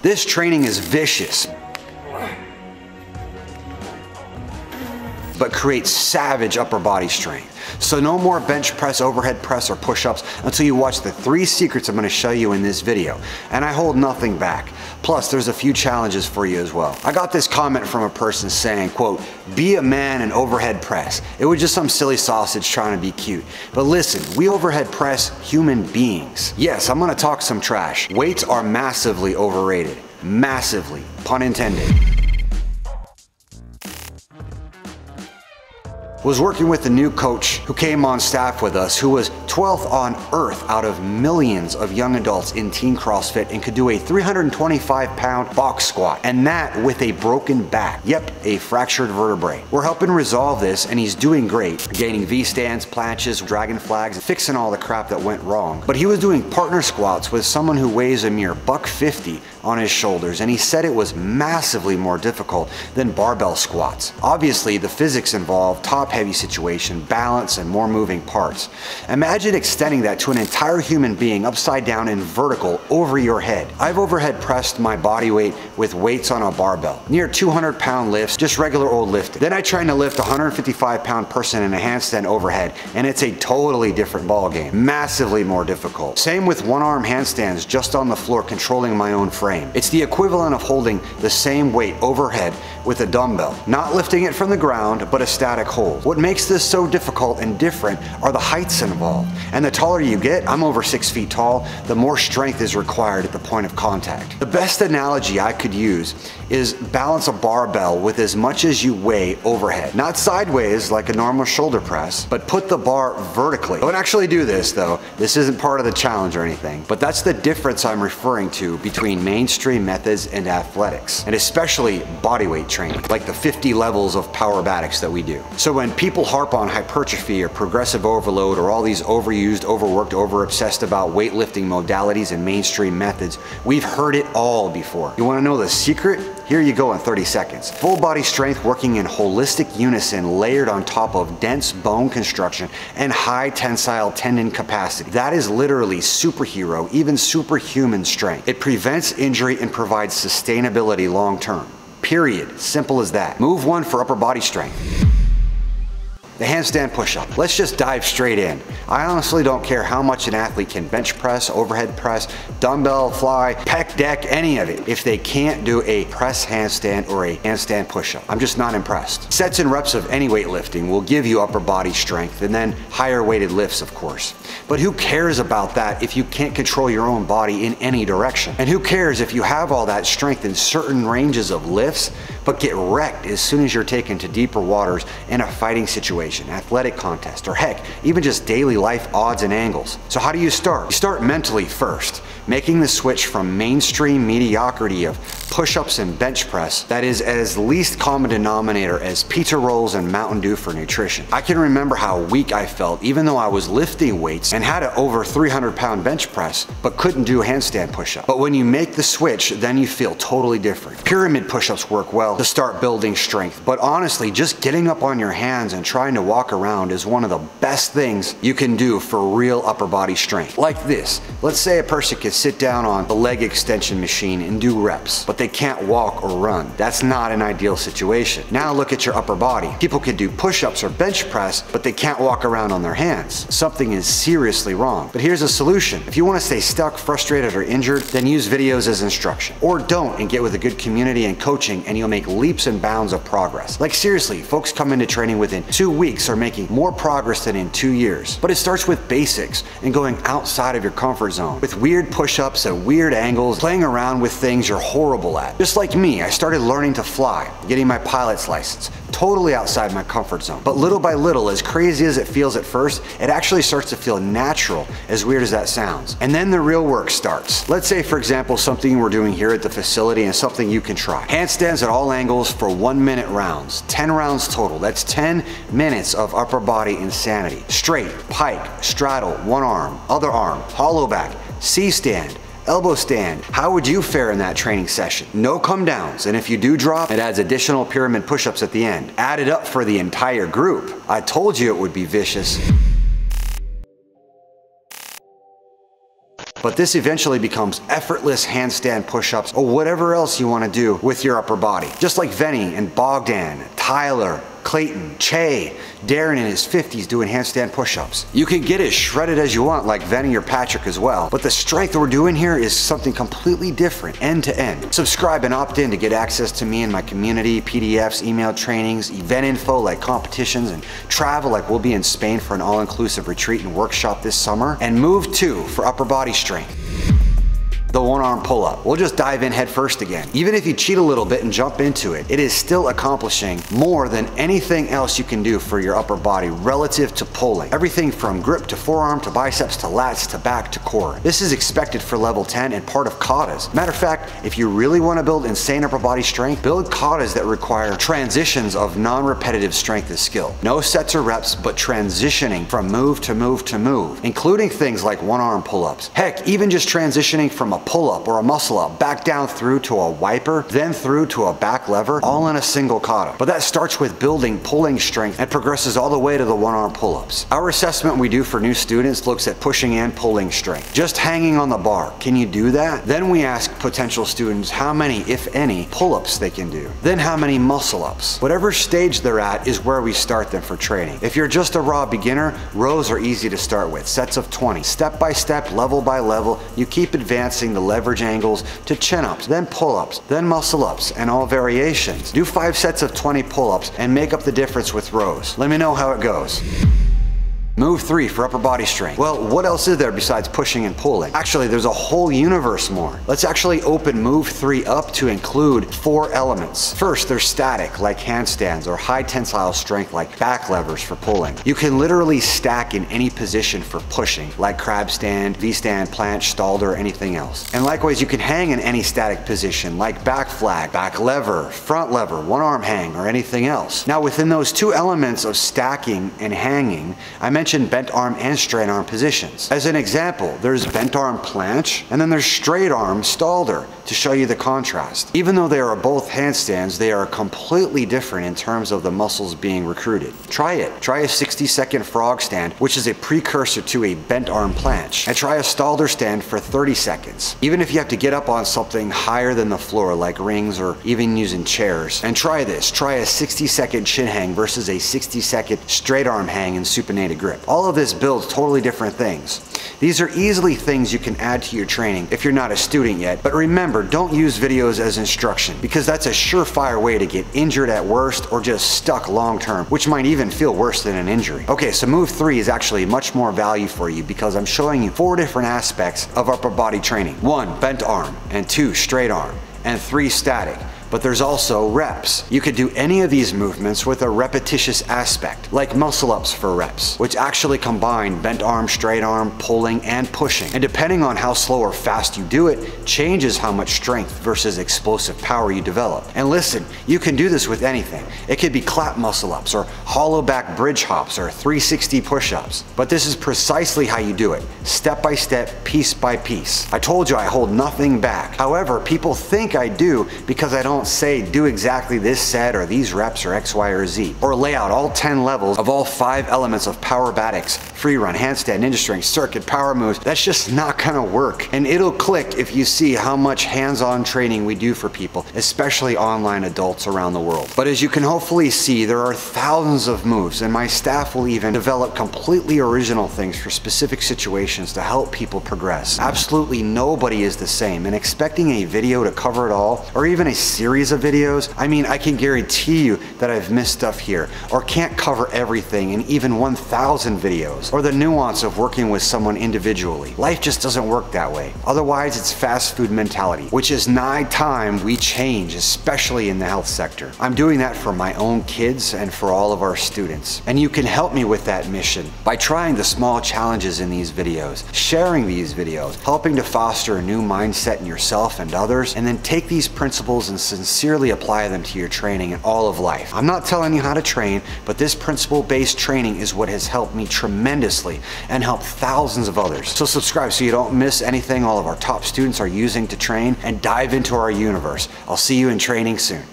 This training is vicious, but creates savage upper body strength. So no more bench press, overhead press, or push-ups until you watch the 3 secrets I'm going to show you in this video. And I hold nothing back. Plus, there's a few challenges for you as well. I got this comment from a person saying, quote, "Be a man and overhead press." It was just some silly sausage trying to be cute. But listen, we overhead press human beings. Yes, I'm going to talk some trash. Weights are massively overrated. Massively. Pun intended. Was working with a new coach who came on staff with us who was 12th on earth out of millions of young adults in teen CrossFit and could do a 325-pound box squat, and that with a broken back. Yep, a fractured vertebrae. We're helping resolve this and he's doing great, gaining V-stands, planches, dragon flags, fixing all the crap that went wrong. But he was doing partner squats with someone who weighs a mere $150 on his shoulders, and he said it was massively more difficult than barbell squats. Obviously, the physics involved, top-heavy situation, balance, and more moving parts. Imagine extending that to an entire human being upside down and vertical over your head. I've overhead pressed my body weight with weights on a barbell, near 200-pound lifts, just regular old lifting. Then I tried to lift a 155-pound person in a handstand overhead, and it's a totally different ballgame, massively more difficult. Same with one-arm handstands just on the floor controlling my own frame. It's the equivalent of holding the same weight overhead with a dumbbell, not lifting it from the ground, but a static hold. What makes this so difficult and different are the heights involved. And the taller you get, I'm over 6 feet tall, the more strength is required at the point of contact. The best analogy I could use is balance a barbell with as much as you weigh overhead. Not sideways like a normal shoulder press, but put the bar vertically. Don't actually do this though. This isn't part of the challenge or anything, but that's the difference I'm referring to between mainstream methods and athletics, and especially bodyweight training, like the 50 levels of Powerbatics that we do. So when people harp on hypertrophy or progressive overload or all these overused, overworked, over-obsessed about weightlifting modalities and mainstream methods, we've heard it all before. You want to know the secret? Here you go in 30 seconds. Full body strength working in holistic unison layered on top of dense bone construction and high tensile tendon capacity. That is literally superhero, even superhuman strength. It prevents injury and provides sustainability long term. Period. Simple as that. Move 1 for upper body strength. The handstand push-up. Let's just dive straight in. I honestly don't care how much an athlete can bench press, overhead press, dumbbell fly, pec deck, any of it, if they can't do a press handstand or a handstand push-up. I'm just not impressed. Sets and reps of any weightlifting will give you upper body strength, and then higher weighted lifts, of course. But who cares about that if you can't control your own body in any direction? And who cares if you have all that strength in certain ranges of lifts, but get wrecked as soon as you're taken to deeper waters in a fighting situation, athletic contest, or heck, even just daily life odds and angles. So how do you start? You start mentally first, making the switch from mainstream mediocrity of push-ups and bench press that is as least common denominator as pizza rolls and Mountain Dew for nutrition. I can remember how weak I felt even though I was lifting weights and had an over 300-pound bench press, but couldn't do a handstand push-up. But when you make the switch, then you feel totally different. Pyramid push-ups work well to start building strength, but honestly, just getting up on your hands and trying to walk around is one of the best things you can do for real upper body strength. Like this. Let's say a person can sit down on the leg extension machine and do reps, but they can't walk or run. That's not an ideal situation. Now look at your upper body. People can do push-ups or bench press, but they can't walk around on their hands. Something is seriously wrong. But here's a solution. If you want to stay stuck, frustrated, or injured, then use videos as instruction. Or don't and get with a good community and coaching, and you'll make leaps and bounds of progress. Like seriously, folks come into training within 2 weeks are making more progress than in 2 years. But it starts with basics and going outside of your comfort zone. With weird push-ups at weird angles, playing around with things you're horrible at. Just like me, I started learning to fly, getting my pilot's license. Totally outside my comfort zone. But little by little, as crazy as it feels at first, it actually starts to feel natural, as weird as that sounds. And then the real work starts. Let's say, for example, something we're doing here at the facility and something you can try. Handstands at all angles for 1-minute rounds. 10 rounds total. That's 10 minutes of upper body insanity. Straight, pike, straddle, one arm, other arm, hollow back, C-stand, elbow stand. How would you fare in that training session? No come downs, and if you do drop, it adds additional pyramid push-ups at the end. Add it up for the entire group. I told you it would be vicious. but this eventually becomes effortless handstand push-ups or whatever else you want to do with your upper body. Just like Venny and Bogdan, Tyler, Clayton, Che, Darren in his 50s doing handstand push-ups. You can get as shredded as you want like Venny or Patrick as well, but the strength we're doing here is something completely different, end to end. Subscribe and opt in to get access to me and my community, PDFs, email trainings, event info like competitions, and travel like we'll be in Spain for an all-inclusive retreat and workshop this summer, and Move 2 for upper body strength. The one-arm pull-up. We'll just dive in head first again. Even if you cheat a little bit and jump into it, it is still accomplishing more than anything else you can do for your upper body relative to pulling. Everything from grip to forearm to biceps to lats to back to core. This is expected for level 10 and part of katas. Matter of fact, if you really want to build insane upper body strength, build katas that require transitions of non-repetitive strength as skill. No sets or reps, but transitioning from move to move to move, including things like one-arm pull-ups. Heck, even just transitioning from a pull-up or a muscle-up, back down through to a wiper, then through to a back lever, all in a single kata. But that starts with building pulling strength and progresses all the way to the one-arm pull-ups. Our assessment we do for new students looks at pushing and pulling strength. Just hanging on the bar, can you do that? Then we ask potential students how many, if any, pull-ups they can do. Then how many muscle-ups. Whatever stage they're at is where we start them for training. If you're just a raw beginner, rows are easy to start with, sets of 20. Step by step, level by level, you keep advancing the leverage angles to chin-ups, then pull-ups, then muscle-ups, and all variations. Do 5 sets of 20 pull-ups and make up the difference with rows. Let me know how it goes. Move 3 for upper body strength. Well, what else is there besides pushing and pulling? Actually, there's a whole universe more. Let's actually open Move 3 up to include 4 elements. First, there's static, like handstands, or high tensile strength, like back levers for pulling. You can literally stack in any position for pushing, like crab stand, V-stand, planche, stalled, or anything else. And likewise, you can hang in any static position, like back flag, back lever, front lever, one-arm hang, or anything else. Now, within those 2 elements of stacking and hanging, I mentioned bent arm and straight arm positions. As an example, there's bent arm planche, and then there's straight arm stalder to show you the contrast. Even though they are both handstands, they are completely different in terms of the muscles being recruited. Try it. Try a 60-second frog stand, which is a precursor to a bent arm planche, and try a stalder stand for 30 seconds. Even if you have to get up on something higher than the floor, like rings or even using chairs. And try this. Try a 60-second chin hang versus a 60-second straight arm hang in supinated grip. All of this builds totally different things. These are easily things you can add to your training if you're not a student yet, but remember, don't use videos as instruction, because that's a surefire way to get injured at worst or just stuck long term, which might even feel worse than an injury. Okay, so Move 3 is actually much more value for you because I'm showing you 4 different aspects of upper body training. 1, bent arm, and 2, straight arm, and 3, static. But there's also reps. You could do any of these movements with a repetitious aspect, like muscle-ups for reps, which actually combine bent arm, straight arm, pulling, and pushing. And depending on how slow or fast you do it, changes how much strength versus explosive power you develop. And listen, you can do this with anything. It could be clap muscle-ups, or hollow back bridge hops, or 360 push-ups. But this is precisely how you do it, step by step, piece by piece. I told you I hold nothing back. However, people think I do because I don't say do exactly this set or these reps or X, Y, or Z, or lay out all 10 levels of all 5 elements of Powerbatics, free run, handstand, ninja strength, circuit, power moves. That's just not gonna work. And it'll click if you see how much hands-on training we do for people, especially online adults around the world. But as you can hopefully see, there are thousands of moves, and my staff will even develop completely original things for specific situations to help people progress. Absolutely nobody is the same, and expecting a video to cover it all, or even a series of videos, I mean, I can guarantee you that I've missed stuff here, or can't cover everything in even 1,000 videos, or the nuance of working with someone individually. Life just doesn't work that way. Otherwise, it's fast food mentality, which is nigh time we change, especially in the health sector. I'm doing that for my own kids and for all of our students. And you can help me with that mission by trying the small challenges in these videos, sharing these videos, helping to foster a new mindset in yourself and others, and then take these principles and sincerely apply them to your training in all of life. I'm not telling you how to train, but this principle-based training is what has helped me tremendously and helped thousands of others. So subscribe so you don't miss anything all of our top students are using to train, and dive into our universe. I'll see you in training soon.